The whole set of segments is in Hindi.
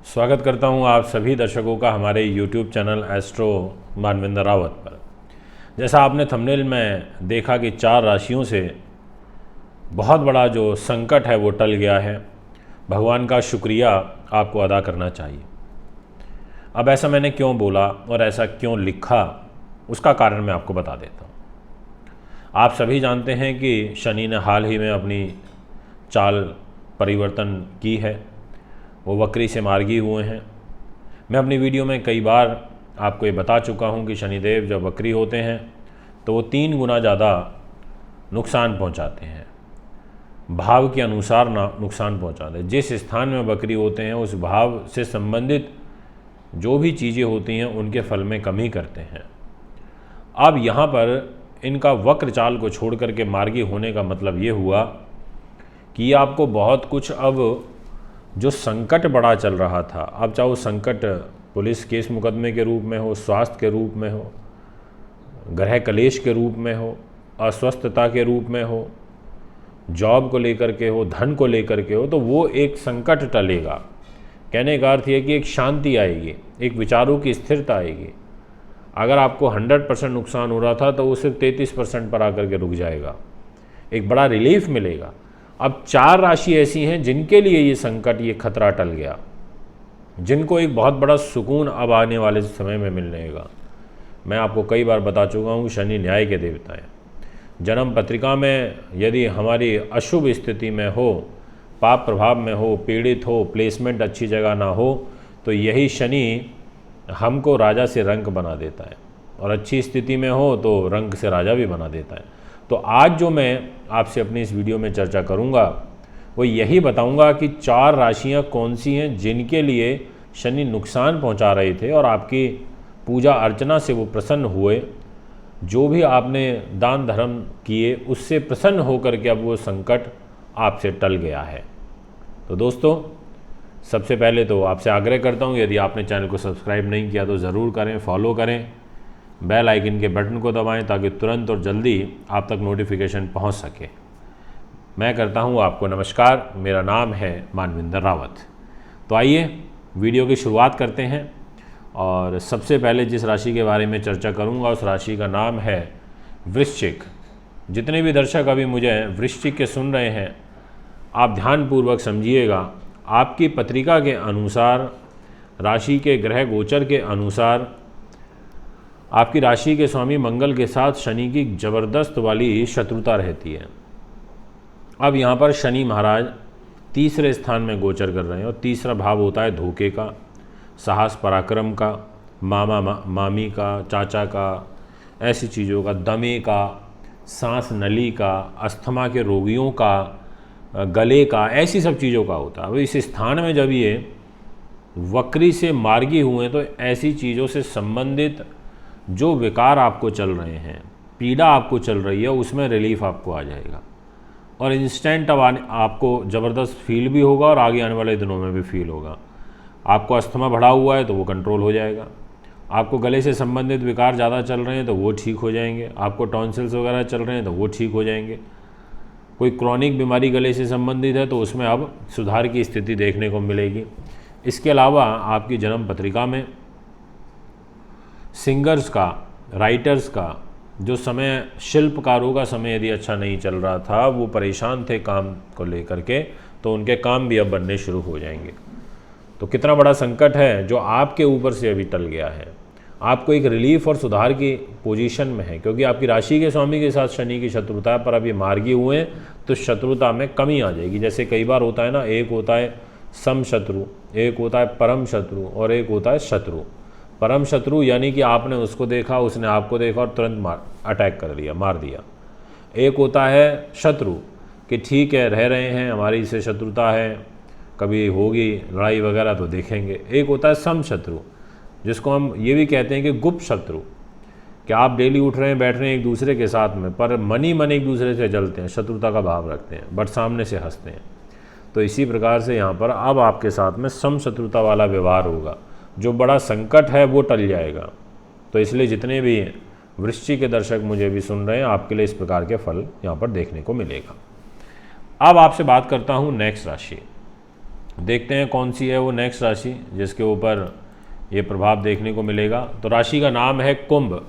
स्वागत करता हूं आप सभी दर्शकों का हमारे YouTube channel astro Manvinder Rawat पर। जैसा आपने थंबनेल में देखा कि 4 राशियों से बहुत बड़ा जो संकट है वो टल गया है। भगवान का शुक्रिया आपको अदा करना चाहिए। अब ऐसा मैंने क्यों बोला और ऐसा क्यों लिखा, उसका कारण मैं आपको बता देता हूँ। आप सभी जानते हैं कि शनि ने हाल ही में अपनी चाल परिवर्तन की है, वो वक्री से मार्गी हुए हैं। मैं अपनी वीडियो में कई बार आपको ये बता चुका हूँ कि शनिदेव जब वक्री होते हैं तो वो 3 गुना ज़्यादा नुकसान पहुँचाते हैं, भाव के अनुसार नुकसान पहुँचाते हैं। जिस स्थान में वक्री होते हैं उस भाव से संबंधित जो भी चीज़ें होती हैं उनके फल में कमी करते हैं। अब यहाँ पर इनका वक्र चाल को छोड़ करके मार्गी होने का मतलब ये हुआ कि आपको बहुत कुछ, अब जो संकट बड़ा चल रहा था, अब चाहे वो संकट पुलिस केस मुकदमे के रूप में हो, स्वास्थ्य के रूप में हो, ग्रह कलेश के रूप में हो, अस्वस्थता के रूप में हो, जॉब को लेकर के हो, धन को लेकर के हो, तो वो एक संकट टलेगा। कहने का अर्थ ये कि एक शांति आएगी, एक विचारों की स्थिरता आएगी। अगर आपको 100% नुकसान हो रहा था तो वो सिर्फ 33% पर आकर के रुक जाएगा, एक बड़ा रिलीफ मिलेगा। अब 4 राशि ऐसी हैं जिनके लिए ये संकट, ये खतरा टल गया, जिनको एक बहुत बड़ा सुकून अब आने वाले समय में मिलने का। मैं आपको कई बार बता चुका हूँ, शनि न्याय के देवता हैं। जन्म पत्रिका में यदि हमारी अशुभ स्थिति में हो, पाप प्रभाव में हो, पीड़ित हो, प्लेसमेंट अच्छी जगह ना हो, तो यही शनि हमको राजा से रंक बना देता है, और अच्छी स्थिति में हो तो रंक से राजा भी बना देता है। तो आज जो मैं आपसे अपनी इस वीडियो में चर्चा करूंगा वो यही बताऊंगा कि 4 राशियां कौन सी हैं जिनके लिए शनि नुकसान पहुंचा रहे थे और आपकी पूजा अर्चना से वो प्रसन्न हुए। जो भी आपने दान धर्म किए उससे प्रसन्न होकर के अब वो संकट आपसे टल गया है। तो दोस्तों, सबसे पहले तो आपसे आग्रह करता हूँ, यदि आपने चैनल को सब्सक्राइब नहीं किया तो ज़रूर करें, फॉलो करें, बेल आइकन के बटन को दबाएं ताकि तुरंत और जल्दी आप तक नोटिफिकेशन पहुंच सके। मैं करता हूं आपको नमस्कार। मेरा नाम है मानविंदर रावत। तो आइए वीडियो की शुरुआत करते हैं। और सबसे पहले जिस राशि के बारे में चर्चा करूंगा उस राशि का नाम है वृश्चिक। जितने भी दर्शक अभी मुझे वृश्चिक के सुन रहे हैं, आप ध्यानपूर्वक समझिएगा। आपकी पत्रिका के अनुसार, राशि के ग्रह गोचर के अनुसार, आपकी राशि के स्वामी मंगल के साथ शनि की जबरदस्त वाली शत्रुता रहती है। अब यहाँ पर शनि महाराज तीसरे स्थान में गोचर कर रहे हैं, और तीसरा भाव होता है धोखे का, साहस पराक्रम का, मामी का, चाचा का, ऐसी चीज़ों का, दमे का, सांस नली का, अस्थमा के रोगियों का, गले का, ऐसी सब चीज़ों का होता है। अब इस स्थान में जब ये वक्री से मार्गी हुए तो ऐसी चीज़ों से संबंधित जो विकार आपको चल रहे हैं, पीड़ा आपको चल रही है, उसमें रिलीफ आपको आ जाएगा, और इंस्टेंट अब आपको ज़बरदस्त फील भी होगा और आगे आने वाले दिनों में भी फील होगा। आपको अस्थमा बढ़ा हुआ है तो वो कंट्रोल हो जाएगा। आपको गले से संबंधित विकार ज़्यादा चल रहे हैं तो वो ठीक हो जाएंगे। आपको टॉन्सिल्स वगैरह चल रहे हैं तो वो ठीक हो जाएंगे। कोई क्रॉनिक बीमारी गले से संबंधित है तो उसमें अब सुधार की स्थिति देखने को मिलेगी। इसके अलावा आपकी जन्म पत्रिका में सिंगर्स का, राइटर्स का जो समय, शिल्पकारों का समय यदि अच्छा नहीं चल रहा था, वो परेशान थे काम को लेकर के, तो उनके काम भी अब बनने शुरू हो जाएंगे। तो कितना बड़ा संकट है जो आपके ऊपर से अभी टल गया है। आपको एक रिलीफ और सुधार की पोजीशन में है, क्योंकि आपकी राशि के स्वामी के साथ शनि की शत्रुता पर अभी मार्गी हुए हैं, तो शत्रुता में कमी आ जाएगी। जैसे कई बार होता है ना, एक होता है सम शत्रु, एक होता है परम शत्रु, और एक होता है शत्रु। परम शत्रु यानी कि आपने उसको देखा, उसने आपको देखा और तुरंत अटैक कर दिया, मार दिया। एक होता है शत्रु कि ठीक है, रह रहे हैं, हमारी इससे शत्रुता है, कभी होगी लड़ाई वगैरह तो देखेंगे। एक होता है सम शत्रु, जिसको हम ये भी कहते हैं कि गुप्त शत्रु, कि आप डेली उठ रहे हैं, बैठ रहे हैं एक दूसरे के साथ में, पर मन ही मन एक दूसरे से जलते हैं, शत्रुता का भाव रखते हैं, बट सामने से हंसते हैं। तो इसी प्रकार से यहाँ पर अब आपके साथ में सम शत्रुता वाला व्यवहार होगा। जो बड़ा संकट है वो टल जाएगा। तो इसलिए जितने भी वृश्चिक के दर्शक मुझे भी सुन रहे हैं, आपके लिए इस प्रकार के फल यहाँ पर देखने को मिलेगा। अब आपसे बात करता हूँ नेक्स्ट राशि। देखते हैं कौन सी है वो नेक्स्ट राशि जिसके ऊपर ये प्रभाव देखने को मिलेगा। तो राशि का नाम है कुंभ।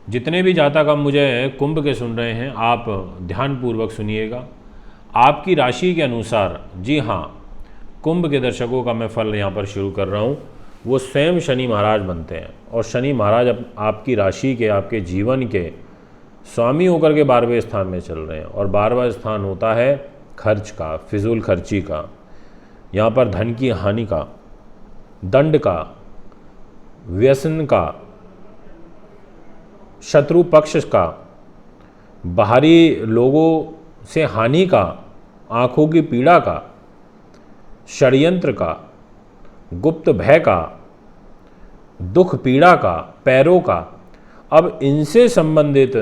जितने भी जातक अब मुझे कुंभ के सुन रहे हैं, आप ध्यानपूर्वक सुनिएगा। आपकी राशि के अनुसार, जी हाँ, कुंभ के दर्शकों का मैं फल यहाँ पर शुरू कर रहा हूँ। वो स्वयं शनि महाराज बनते हैं और शनि महाराज आपकी राशि के, आपके जीवन के स्वामी होकर के 12वें स्थान में चल रहे हैं। और 12वां स्थान होता है खर्च का, फिजूल खर्ची का, यहाँ पर धन की हानि का, दंड का, व्यसन का, शत्रु पक्ष का, बाहरी लोगों से हानि का, आँखों की पीड़ा का, षड्यंत्र का, गुप्त भय का, दुख पीड़ा का, पैरों का। अब इनसे संबंधित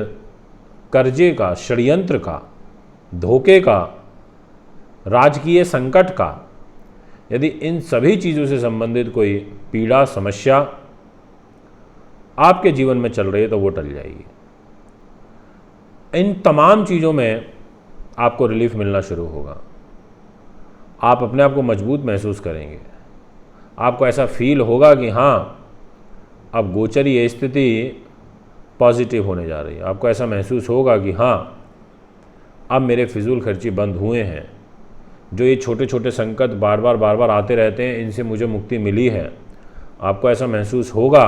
कर्जे का, षड्यंत्र का, धोखे का, राजकीय संकट का, यदि इन सभी चीज़ों से संबंधित कोई पीड़ा, समस्या आपके जीवन में चल रही है तो वो टल जाएगी। इन तमाम चीज़ों में आपको रिलीफ मिलना शुरू होगा। आप अपने आप को मजबूत महसूस करेंगे। आपको ऐसा फील होगा कि हाँ, अब गोचरीय स्थिति पॉजिटिव होने जा रही है। आपको ऐसा महसूस होगा कि हाँ, अब मेरे फिजूल खर्ची बंद हुए हैं। जो ये छोटे छोटे संकट बार बार आते रहते हैं, इनसे मुझे मुक्ति मिली है। आपको ऐसा महसूस होगा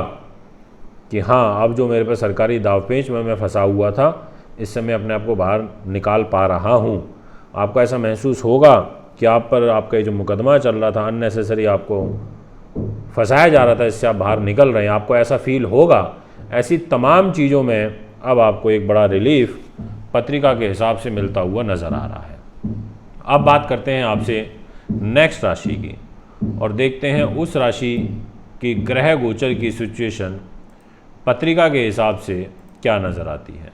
कि हाँ, अब जो मेरे पर सरकारी दावपेच में मैं फंसा हुआ था, इस समय अपने आप को बाहर निकाल पा रहा हूँ। आपको ऐसा महसूस होगा कि आप पर आपका जो मुकदमा चल रहा था, अननेसेसरी आपको फंसाया जा रहा था, इससे आप बाहर निकल रहे हैं। आपको ऐसा फील होगा। ऐसी तमाम चीज़ों में अब आपको एक बड़ा रिलीफ पत्रिका के हिसाब से मिलता हुआ नज़र आ रहा है। अब बात करते हैं आपसे नेक्स्ट राशि की और देखते हैं उस राशि की ग्रह गोचर की सिचुएशन पत्रिका के हिसाब से क्या नज़र आती है।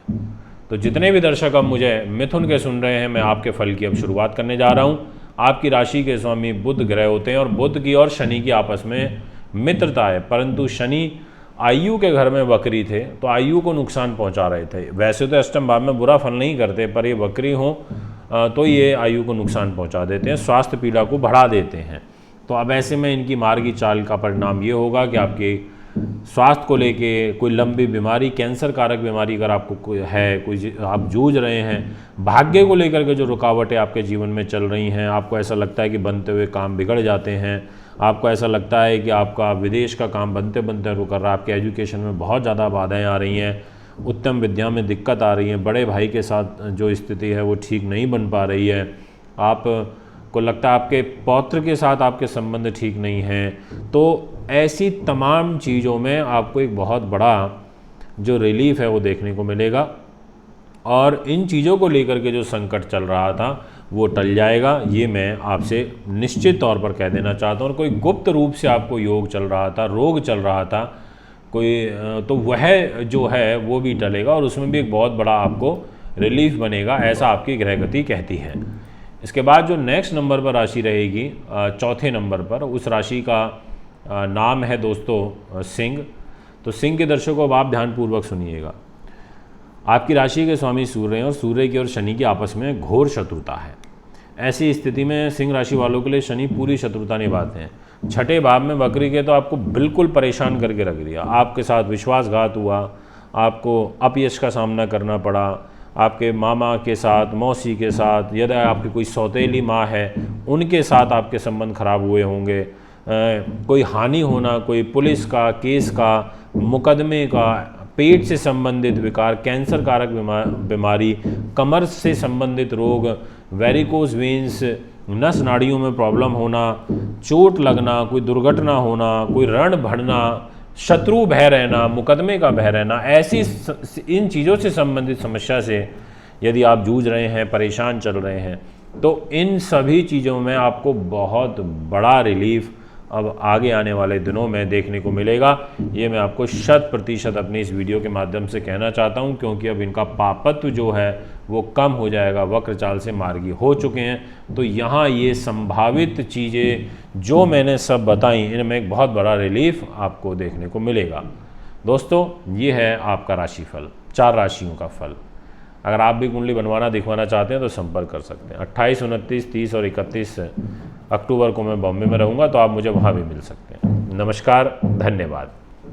तो जितने भी दर्शक अब मुझे मिथुन के सुन रहे हैं, मैं आपके फल की अब शुरुआत करने जा रहा हूँ। आपकी राशि के स्वामी बुध ग्रह होते हैं और बुध की और शनि की आपस में मित्रता है, परंतु शनि आयु के घर में वक्री थे तो आयु को नुकसान पहुंचा रहे थे। वैसे तो अष्टम भाव में बुरा फल नहीं करते, पर ये वक्री हो तो ये आयु को नुकसान पहुंचा देते हैं, स्वास्थ्य पीड़ा को बढ़ा देते हैं। तो अब ऐसे में इनकी मार्गी चाल का परिणाम ये होगा कि आपके स्वास्थ्य को लेके कोई लंबी बीमारी, कैंसर कारक बीमारी अगर आपको कोई है, कोई आप जूझ रहे हैं, भाग्य को लेकर के जो रुकावटें आपके जीवन में चल रही हैं, आपको ऐसा लगता है कि बनते हुए काम बिगड़ जाते हैं, आपको ऐसा लगता है कि आपका विदेश का काम बनते बनते रुक रहा है, आपके एजुकेशन में बहुत ज़्यादा बाधाएं आ रही हैं, उत्तम विद्या में दिक्कत आ रही है, बड़े भाई के साथ जो स्थिति है वो ठीक नहीं बन पा रही है, आप को लगता है आपके पौत्र के साथ आपके संबंध ठीक नहीं हैं। तो ऐसी तमाम चीज़ों में आपको एक बहुत बड़ा जो रिलीफ है वो देखने को मिलेगा और इन चीज़ों को लेकर के जो संकट चल रहा था वो टल जाएगा। ये मैं आपसे निश्चित तौर पर कह देना चाहता हूँ। और कोई गुप्त रूप से आपको योग चल रहा था, रोग चल रहा था कोई, तो वह जो है वो भी टलेगा और उसमें भी एक बहुत बड़ा आपको रिलीफ बनेगा, ऐसा आपकी ग्रहगति कहती है। इसके बाद जो नेक्स्ट नंबर पर राशि रहेगी, चौथे नंबर पर, उस राशि का नाम है दोस्तों सिंह। तो सिंह के दर्शकों अब आप ध्यानपूर्वक सुनिएगा। आपकी राशि के स्वामी सूर्य हैं और सूर्य की और शनि की आपस में घोर शत्रुता है। ऐसी स्थिति में सिंह राशि वालों के लिए शनि पूरी शत्रुता निभाते हैं। छठे भाव में वक्री के तो आपको बिल्कुल परेशान करके रख दिया, आपके साथ विश्वासघात हुआ, आपको अपयश का सामना करना पड़ा, आपके मामा के साथ, मौसी के साथ, यदि आपकी कोई सौतेली माँ है उनके साथ आपके संबंध खराब हुए होंगे, कोई हानि होना, कोई पुलिस का केस का, मुकदमे का, पेट से संबंधित विकार, कैंसर कारक बीमारी, कमर से संबंधित रोग, वेरिकोज वेन्स, नस नाड़ियों में प्रॉब्लम होना, चोट लगना, कोई दुर्घटना होना, कोई रण बढ़ना, शत्रु भय रहना, मुकदमे का भय रहना, ऐसी इन चीज़ों से संबंधित समस्या से यदि आप जूझ रहे हैं, परेशान चल रहे हैं, तो इन सभी चीज़ों में आपको बहुत बड़ा रिलीफ अब आगे आने वाले दिनों में देखने को मिलेगा। ये मैं आपको 100% अपनी इस वीडियो के माध्यम से कहना चाहता हूँ, क्योंकि अब इनका पापत्व जो है वो कम हो जाएगा, वक्र चाल से मार्गी हो चुके हैं। तो यहाँ ये संभावित चीज़ें जो मैंने सब बताई, इनमें एक बहुत बड़ा रिलीफ आपको देखने को मिलेगा। दोस्तों, ये है आपका राशिफल, 4 राशियों का फल। अगर आप भी कुंडली बनवाना दिखवाना चाहते हैं तो संपर्क कर सकते हैं। 28, 29, 30 और 31 अक्टूबर को मैं बॉम्बे में रहूँगा, तो आप मुझे वहाँ भी मिल सकते हैं। नमस्कार, धन्यवाद।